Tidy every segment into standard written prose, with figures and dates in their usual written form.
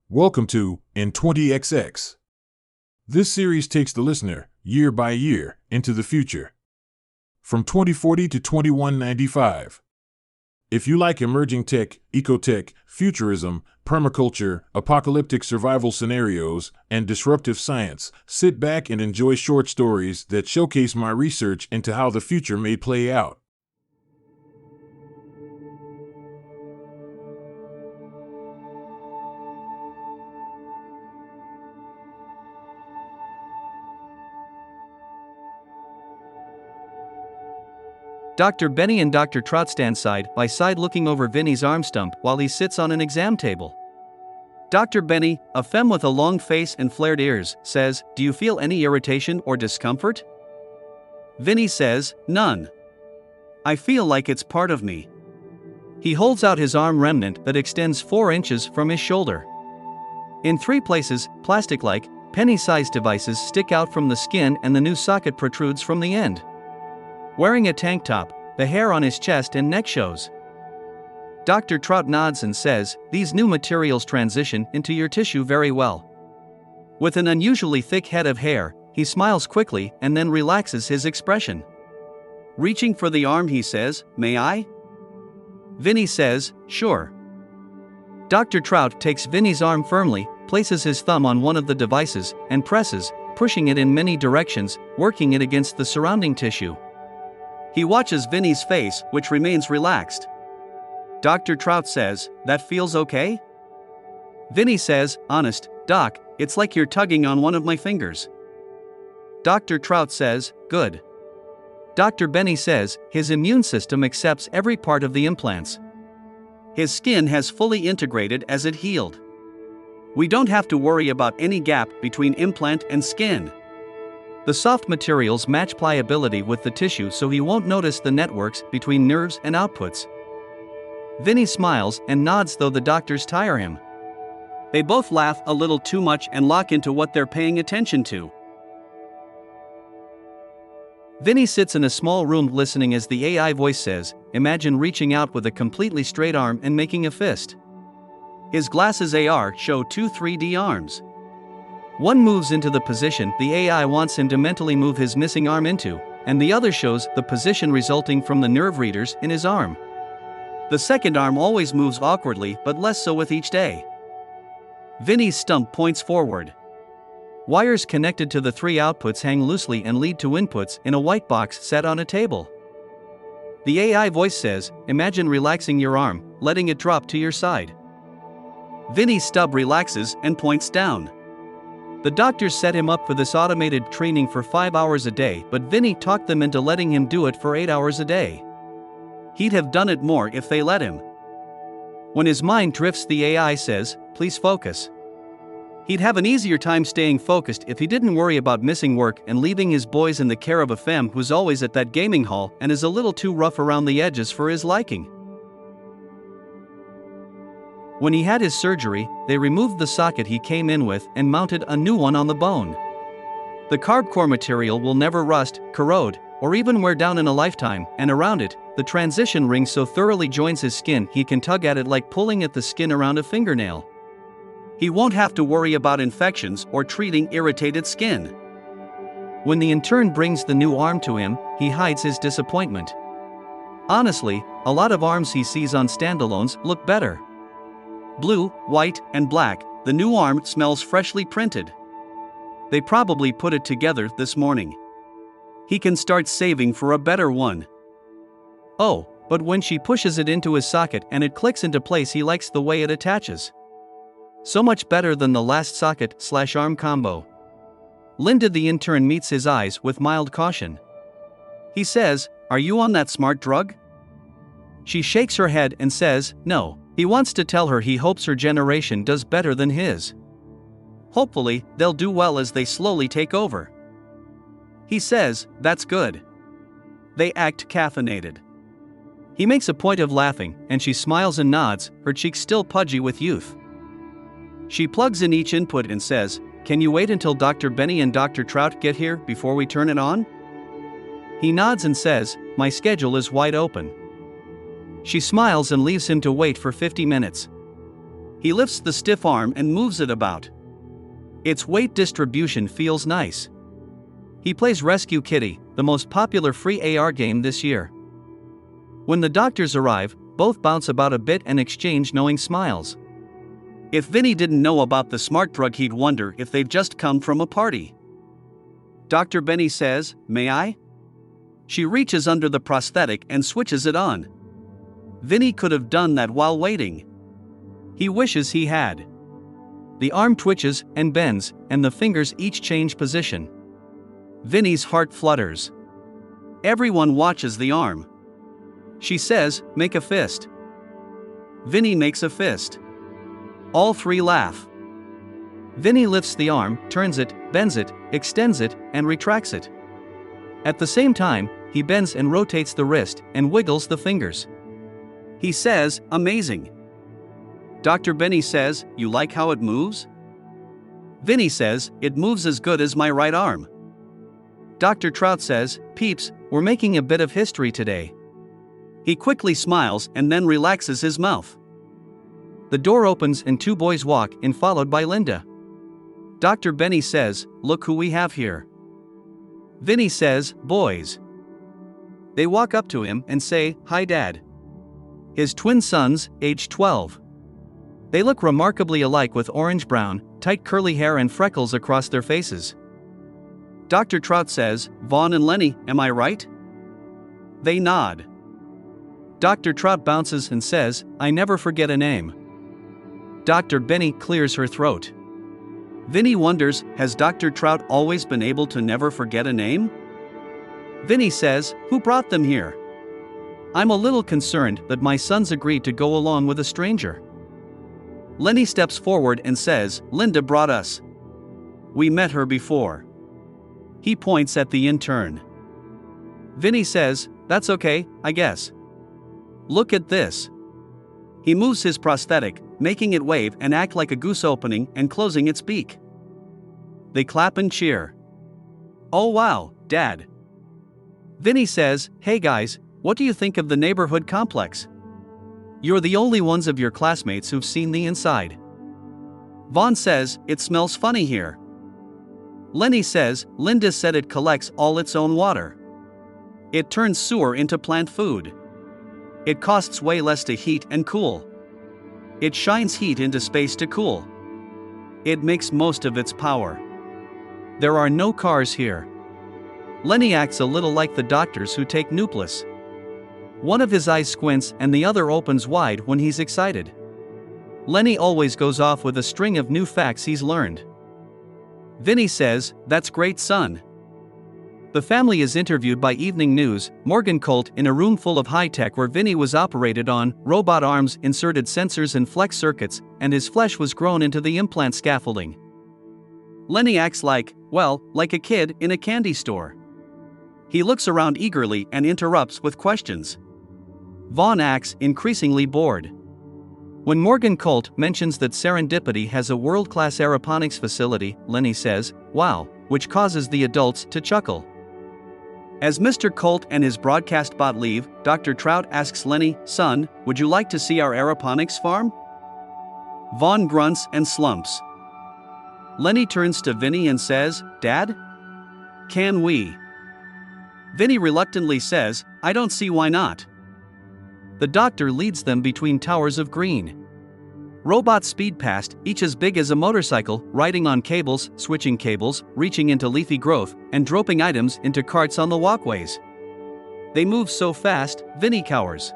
Welcome to In 20XX. This series takes the listener, year by year, into the future. From 2040 to 2195. If you like emerging tech, ecotech, futurism, permaculture, apocalyptic survival scenarios, and disruptive science, sit back and enjoy short stories that showcase my research into how the future may play out. Dr. Benny and Dr. Trout stand side by side looking over Vinny's arm stump while he sits on an exam table. Dr. Benny, a femme with a long face and flared ears, says, "Do you feel any irritation or discomfort?" Vinny says, "None. I feel like it's part of me." He holds out his arm remnant that extends 4 inches from his shoulder. In 3 places, plastic-like, penny-sized devices stick out from the skin and the new socket protrudes from the end. Wearing a tank top, the hair on his chest and neck shows. Dr. Trout nods and says, "These new materials transition into your tissue very well." With an unusually thick head of hair, he smiles quickly and then relaxes his expression. Reaching for the arm, he says, "May I?" Vinny says, "Sure." Dr. Trout takes Vinny's arm firmly, places his thumb on one of the devices, and presses, pushing it in many directions, working it against the surrounding tissue. He watches Vinny's face, which remains relaxed. Dr. Trout says, "That feels okay?" Vinny says, "Honest, Doc, it's like you're tugging on one of my fingers." Dr. Trout says, "Good." Dr. Benny says, his immune system accepts every part of the implants. His skin has fully integrated as it healed. We don't have to worry about any gap between implant and skin. The soft materials match pliability with the tissue so he won't notice the networks between nerves and outputs. Vinny smiles and nods though the doctors tire him. They both laugh a little too much and lock into what they're paying attention to. Vinny sits in a small room listening as the AI voice says, "Imagine reaching out with a completely straight arm and making a fist." His glasses AR show 2 3D arms. One moves into the position the AI wants him to mentally move his missing arm into, and the other shows the position resulting from the nerve readers in his arm. The second arm always moves awkwardly but less so with each day. Vinny's stump points forward. Wires connected to the 3 outputs hang loosely and lead to inputs in a white box set on a table. The AI voice says, "Imagine relaxing your arm, letting it drop to your side." Vinny's stub relaxes and points down. The doctors set him up for this automated training for 5 hours a day, but Vinny talked them into letting him do it for 8 hours a day. He'd have done it more if they let him. When his mind drifts, the AI says, "Please focus." He'd have an easier time staying focused if he didn't worry about missing work and leaving his boys in the care of a femme who's always at that gaming hall and is a little too rough around the edges for his liking. When he had his surgery, they removed the socket he came in with and mounted a new one on the bone. The carb core material will never rust, corrode, or even wear down in a lifetime, and around it, the transition ring so thoroughly joins his skin he can tug at it like pulling at the skin around a fingernail. He won't have to worry about infections or treating irritated skin. When the intern brings the new arm to him, he hides his disappointment. Honestly, a lot of arms he sees on standalones look better. Blue, white, and black, the new arm smells freshly printed. They probably put it together this morning. He can start saving for a better one. Oh, but when she pushes it into his socket and it clicks into place, he likes the way it attaches. So much better than the last socket/arm combo. Linda the intern meets his eyes with mild caution. He says, "Are you on that smart drug?" She shakes her head and says, "No." He wants to tell her he hopes her generation does better than his. Hopefully, they'll do well as they slowly take over. He says, "That's good." They act caffeinated. He makes a point of laughing, and she smiles and nods, her cheeks still pudgy with youth. She plugs in each input and says, "Can you wait until Dr. Benny and Dr. Trout get here before we turn it on?" He nods and says, "My schedule is wide open." She smiles and leaves him to wait for 50 minutes. He lifts the stiff arm and moves it about. Its weight distribution feels nice. He plays Rescue Kitty, the most popular free AR game this year. When the doctors arrive, both bounce about a bit and exchange knowing smiles. If Vinny didn't know about the smart drug, he'd wonder if they've just come from a party. Dr. Benny says, "May I?" She reaches under the prosthetic and switches it on. Vinny could have done that while waiting. He wishes he had. The arm twitches and bends, and the fingers each change position. Vinny's heart flutters. Everyone watches the arm. She says, "Make a fist." Vinny makes a fist. All three laugh. Vinny lifts the arm, turns it, bends it, extends it, and retracts it. At the same time, he bends and rotates the wrist and wiggles the fingers. He says, "Amazing." Dr. Benny says, "You like how it moves?" Vinny says, "It moves as good as my right arm." Dr. Trout says, "Peeps, we're making a bit of history today." He quickly smiles and then relaxes his mouth. The door opens and two boys walk in, followed by Linda. Dr. Benny says, "Look who we have here." Vinny says, "Boys." They walk up to him and say, "Hi, Dad." His twin sons, aged 12. They look remarkably alike with orange-brown, tight curly hair and freckles across their faces. Dr. Trout says, "Vaughn and Lenny, am I right?" They nod. Dr. Trout bounces and says, "I never forget a name." Dr. Benny clears her throat. Vinny wonders, has Dr. Trout always been able to never forget a name? Vinny says, "Who brought them here? I'm a little concerned that my sons agreed to go along with a stranger." Lenny steps forward and says, "Linda brought us. We met her before." He points at the intern. Vinny says, "That's okay, I guess. Look at this." He moves his prosthetic, making it wave and act like a goose opening and closing its beak. They clap and cheer. "Oh wow, Dad." Vinny says, "Hey guys, what do you think of the neighborhood complex? You're the only ones of your classmates who've seen the inside." Vaughn says, "It smells funny here." Lenny says, "Linda said it collects all its own water. It turns sewer into plant food. It costs way less to heat and cool. It shines heat into space to cool. It makes most of its power. There are no cars here." Lenny acts a little like the doctors who take Nuplus. One of his eyes squints and the other opens wide when he's excited. Lenny always goes off with a string of new facts he's learned. Vinny says, "That's great, son." The family is interviewed by Evening News, Morgan Colt in a room full of high-tech where Vinny was operated on, robot arms inserted sensors and flex circuits, and his flesh was grown into the implant scaffolding. Lenny acts like a kid in a candy store. He looks around eagerly and interrupts with questions. Vaughn acts increasingly bored. When Morgan Colt mentions that Serendipity has a world-class aeroponics facility, Lenny says, "Wow," which causes the adults to chuckle. As Mr. Colt and his broadcast bot leave, Dr. Trout asks Lenny, "Son, would you like to see our aeroponics farm?" Vaughn grunts and slumps. Lenny turns to Vinny and says, "Dad? Can we?" Vinny reluctantly says, "I don't see why not." The doctor leads them between towers of green. Robots speed past, each as big as a motorcycle, riding on cables, switching cables, reaching into leafy growth, and dropping items into carts on the walkways. They move so fast, Vinny cowers.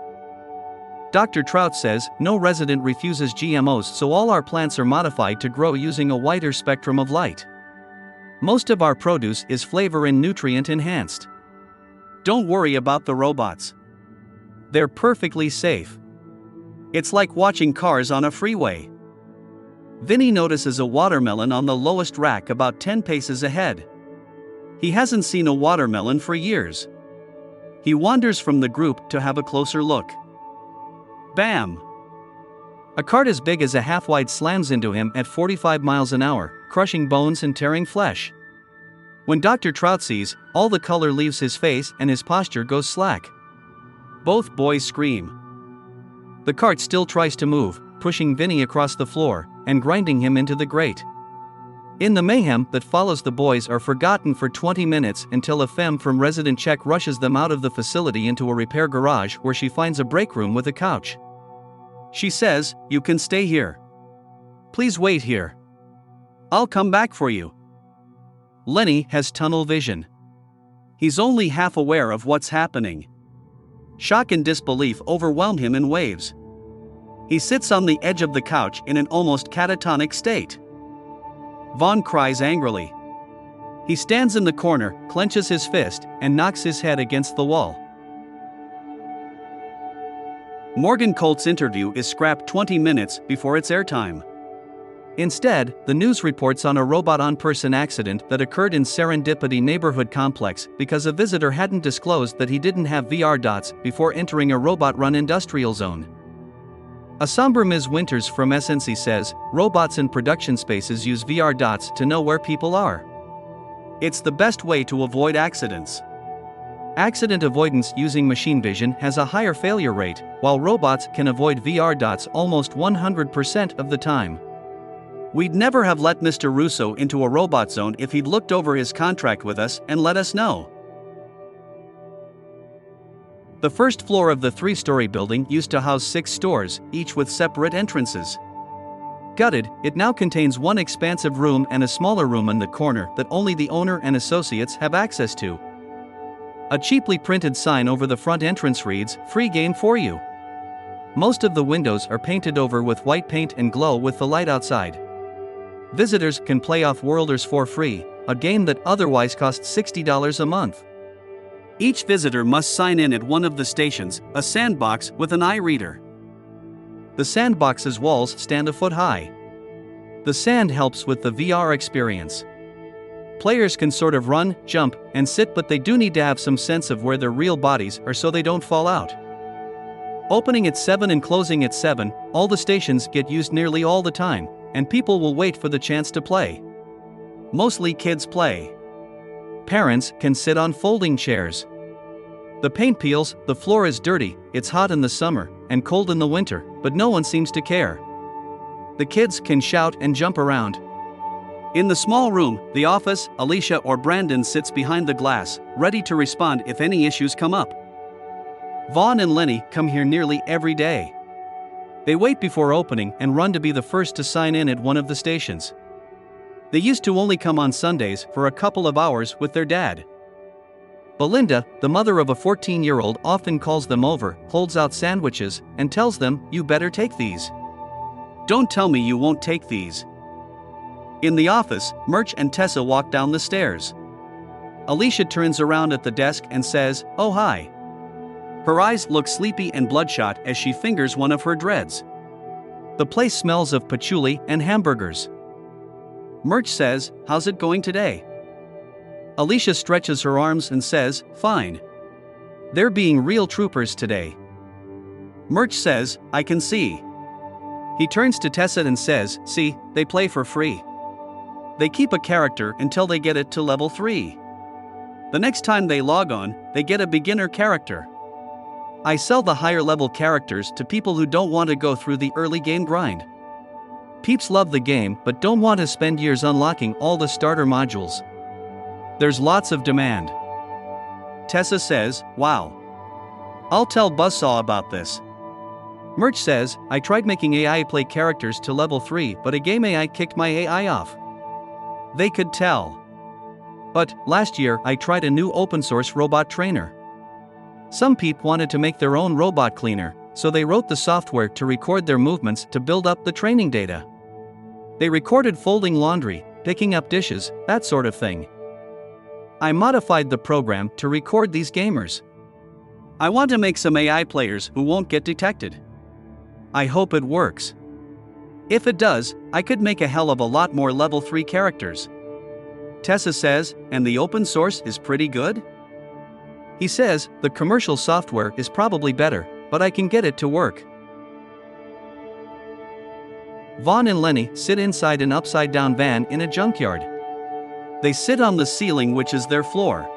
Dr. Trout says, "No resident refuses GMOs, so all our plants are modified to grow using a wider spectrum of light. Most of our produce is flavor and nutrient enhanced. Don't worry about the robots. They're perfectly safe. It's like watching cars on a freeway." Vinny notices a watermelon on the lowest rack about 10 paces ahead. He hasn't seen a watermelon for years. He wanders from the group to have a closer look. Bam! A cart as big as a half-wide slams into him at 45 miles an hour, crushing bones and tearing flesh. When Dr. Trout sees, all the color leaves his face and his posture goes slack. Both boys scream. The cart still tries to move, pushing Vinny across the floor and grinding him into the grate. In the mayhem that follows, the boys are forgotten for 20 minutes until a femme from Resident Check rushes them out of the facility into a repair garage where she finds a break room with a couch. She says, "You can stay here. Please wait here. I'll come back for you." Lenny has tunnel vision. He's only half aware of what's happening. Shock and disbelief overwhelm him in waves. He sits on the edge of the couch in an almost catatonic state. Vaughn cries angrily. He stands in the corner, clenches his fist, and knocks his head against the wall. Morgan Colt's interview is scrapped 20 minutes before its airtime. Instead, the news reports on a robot-on-person accident that occurred in Serendipity neighborhood complex because a visitor hadn't disclosed that he didn't have VR dots before entering a robot-run industrial zone. A somber Ms. Winters from SNC says, robots in production spaces use VR dots to know where people are. It's the best way to avoid accidents. Accident avoidance using machine vision has a higher failure rate, while robots can avoid VR dots almost 100% of the time. We'd never have let Mr. Russo into a robot zone if he'd looked over his contract with us and let us know. The first floor of the 3-story building used to house 6 stores, each with separate entrances. Gutted, it now contains one expansive room and a smaller room in the corner that only the owner and associates have access to. A cheaply printed sign over the front entrance reads, "Free game for you." Most of the windows are painted over with white paint and glow with the light outside. Visitors can play Off-Worlders for free, a game that otherwise costs $60 a month. Each visitor must sign in at one of the stations, a sandbox with an eye reader. The sandbox's walls stand a foot high. The sand helps with the VR experience. Players can sort of run, jump, and sit, but they do need to have some sense of where their real bodies are so they don't fall out. Opening at 7 and closing at 7, all the stations get used nearly all the time, and people will wait for the chance to play. Mostly kids play. Parents can sit on folding chairs. The paint peels, the floor is dirty, it's hot in the summer, and cold in the winter, but no one seems to care. The kids can shout and jump around. In the small room, the office, Alicia or Brandon sits behind the glass, ready to respond if any issues come up. Vaughn and Lenny come here nearly every day. They wait before opening and run to be the first to sign in at one of the stations. They used to only come on Sundays for a couple of hours with their dad. Belinda, the mother of a 14-year-old, often calls them over, holds out sandwiches, and tells them, "You better take these. Don't tell me you won't take these." In the office, Murch and Tessa walk down the stairs. Alicia turns around at the desk and says, "Oh hi." Her eyes look sleepy and bloodshot as she fingers one of her dreads. The place smells of patchouli and hamburgers. Murch says, "How's it going today?" Alicia stretches her arms and says, "Fine. They're being real troopers today." Murch says, "I can see." He turns to Tessa and says, "See, they play for free. They keep a character until they get it to level 3. The next time they log on, they get a beginner character. I sell the higher level characters to people who don't want to go through the early game grind. Peeps love the game but don't want to spend years unlocking all the starter modules. There's lots of demand." Tessa says, "Wow. I'll tell Buzzsaw about this." Murch says, "I tried making AI play characters to level 3 but a game AI kicked my AI off. They could tell. But, last year I tried a new open source robot trainer. Some peep wanted to make their own robot cleaner, so they wrote the software to record their movements to build up the training data. They recorded folding laundry, picking up dishes, that sort of thing. I modified the program to record these gamers. I want to make some AI players who won't get detected. I hope it works. If it does, I could make a hell of a lot more level 3 characters." Tessa says, "And the open source is pretty good?" He says, "The commercial software is probably better, but I can get it to work." Vaughn and Lenny sit inside an upside-down van in a junkyard. They sit on the ceiling, which is their floor.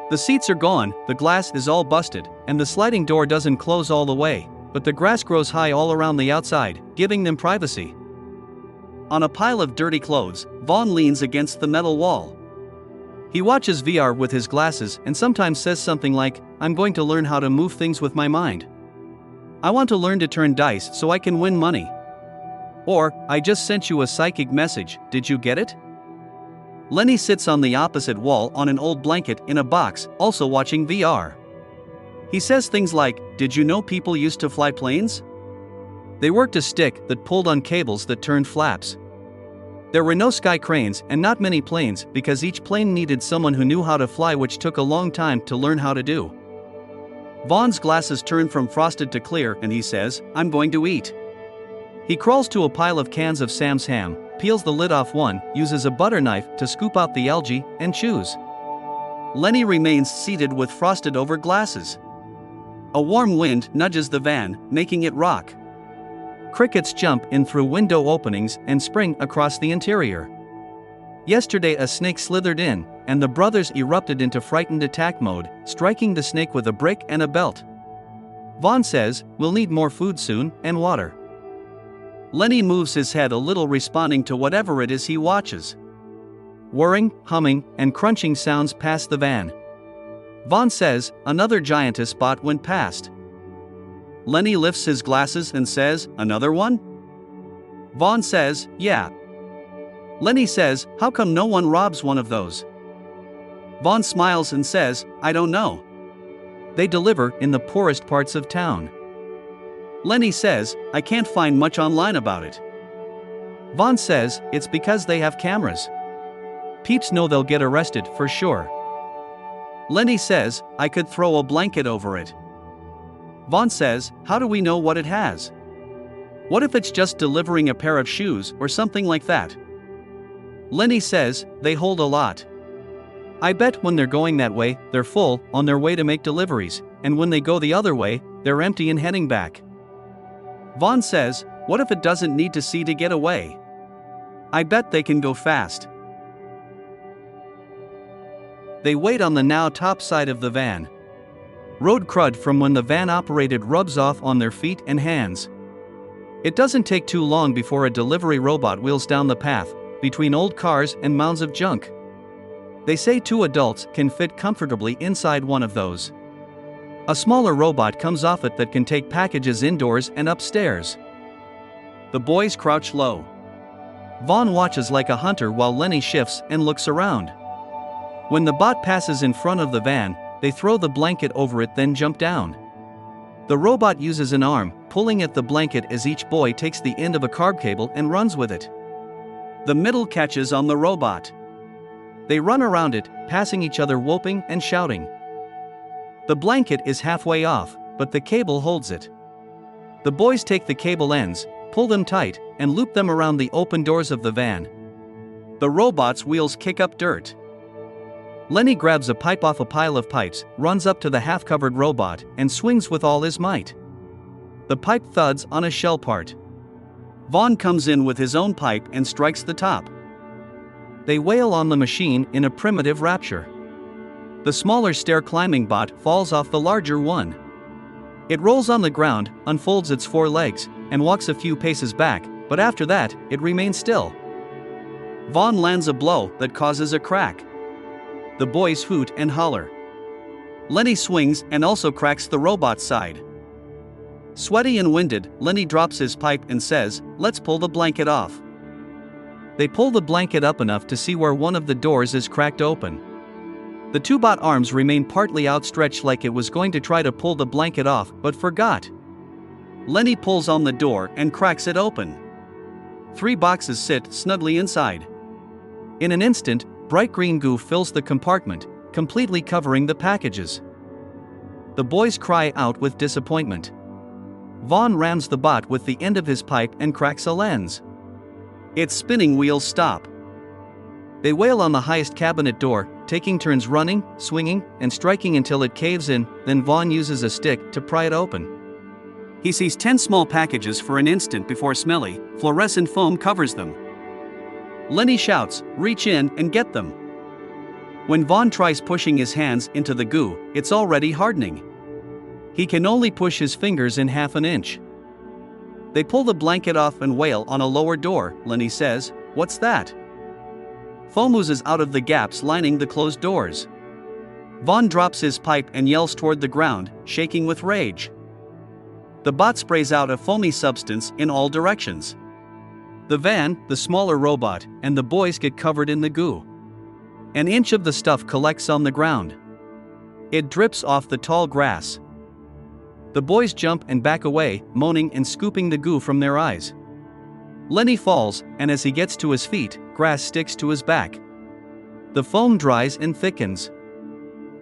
The seats are gone, the glass is all busted, and the sliding door doesn't close all the way, but the grass grows high all around the outside, giving them privacy. On a pile of dirty clothes, Vaughn leans against the metal wall. He watches VR with his glasses and sometimes says something like, "I'm going to learn how to move things with my mind. I want to learn to turn dice so I can win money." Or, "I just sent you a psychic message, did you get it?" Lenny sits on the opposite wall on an old blanket in a box, also watching VR. He says things like, "Did you know people used to fly planes? They worked a stick that pulled on cables that turned flaps. There were no sky cranes and not many planes because each plane needed someone who knew how to fly, which took a long time to learn how to do." Vaughn's glasses turn from frosted to clear and he says, "I'm going to eat." He crawls to a pile of cans of Sam's ham, peels the lid off one, uses a butter knife to scoop out the algae, and chews. Lenny remains seated with frosted over glasses. A warm wind nudges the van, making it rock. Crickets jump in through window openings and spring across the interior. Yesterday a snake slithered in, and the brothers erupted into frightened attack mode, striking the snake with a brick and a belt. Vaughn says, "We'll need more food soon, and water." Lenny moves his head a little, responding to whatever it is he watches. Whirring, humming, and crunching sounds pass the van. Vaughn says, "Another giantess bot went past." Lenny lifts his glasses and says, "Another one?" Vaughn says, "Yeah." Lenny says, "How come no one robs one of those?" Vaughn smiles and says, "I don't know. They deliver in the poorest parts of town." Lenny says, "I can't find much online about it." Vaughn says, "It's because they have cameras. Peeps know they'll get arrested for sure." Lenny says, "I could throw a blanket over it." Vaughn says, "How do we know what it has? What if it's just delivering a pair of shoes or something like that?" Lenny says, "They hold a lot. I bet when they're going that way, they're full, on their way to make deliveries, and when they go the other way, they're empty and heading back." Vaughn says, "What if it doesn't need to see to get away? I bet they can go fast." They wait on the now top side of the van. Road crud from when the van operated rubs off on their feet and hands. It doesn't take too long before a delivery robot wheels down the path, between old cars and mounds of junk. They say 2 adults can fit comfortably inside one of those. A smaller robot comes off it that can take packages indoors and upstairs. The boys crouch low. Vaughn watches like a hunter while Lenny shifts and looks around. When the bot passes in front of the van, they throw the blanket over it, then jump down. The robot uses an arm, pulling at the blanket as each boy takes the end of a carb cable and runs with it. The middle catches on the robot. They run around it, passing each other, whooping and shouting. The blanket is halfway off, but the cable holds it. The boys take the cable ends, pull them tight, and loop them around the open doors of the van. The robot's wheels kick up dirt. Lenny grabs a pipe off a pile of pipes, runs up to the half-covered robot, and swings with all his might. The pipe thuds on a shell part. Vaughn comes in with his own pipe and strikes the top. They wail on the machine in a primitive rapture. The smaller stair-climbing bot falls off the larger one. It rolls on the ground, unfolds its 4 legs, and walks a few paces back, but after that, it remains still. Vaughn lands a blow that causes a crack. The boys hoot and holler. Lenny swings and also cracks the robot's side. Sweaty and winded, Lenny drops his pipe and says, "Let's pull the blanket off." They pull the blanket up enough to see where one of the doors is cracked open. The 2 bot arms remain partly outstretched, like it was going to try to pull the blanket off, but forgot. Lenny pulls on the door and cracks it open. 3 boxes sit snugly inside. In an instant, bright green goo fills the compartment, completely covering the packages. The boys cry out with disappointment. Vaughn rams the bot with the end of his pipe and cracks a lens. Its spinning wheels stop. They wail on the highest cabinet door, taking turns running, swinging, and striking until it caves in, then Vaughn uses a stick to pry it open. He sees 10 small packages for an instant before smelly, fluorescent foam covers them. Lenny shouts, "Reach in and get them." When Vaughn tries pushing his hands into the goo, it's already hardening. He can only push his fingers in half an inch. They pull the blanket off and wail on a lower door. Lenny says, "What's that?" Foam oozes out of the gaps lining the closed doors. Vaughn drops his pipe and yells toward the ground, shaking with rage. The bot sprays out a foamy substance in all directions. The van, the smaller robot, and the boys get covered in the goo. An inch of the stuff collects on the ground. It drips off the tall grass. The boys jump and back away, moaning and scooping the goo from their eyes. Lenny falls, and as he gets to his feet, grass sticks to his back. The foam dries and thickens.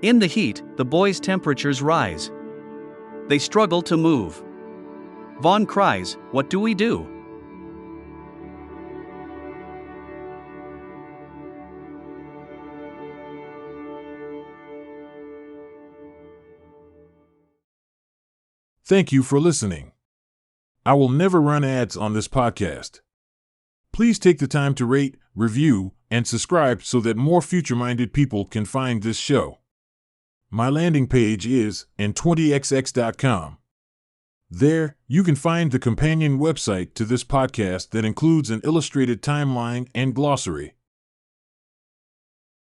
In the heat, the boys' temperatures rise. They struggle to move. Vaughn cries, "What do we do?" Thank you for listening. I will never run ads on this podcast. Please take the time to rate, review, and subscribe so that more future-minded people can find this show. My landing page is n20xx.com. There, you can find the companion website to this podcast that includes an illustrated timeline and glossary.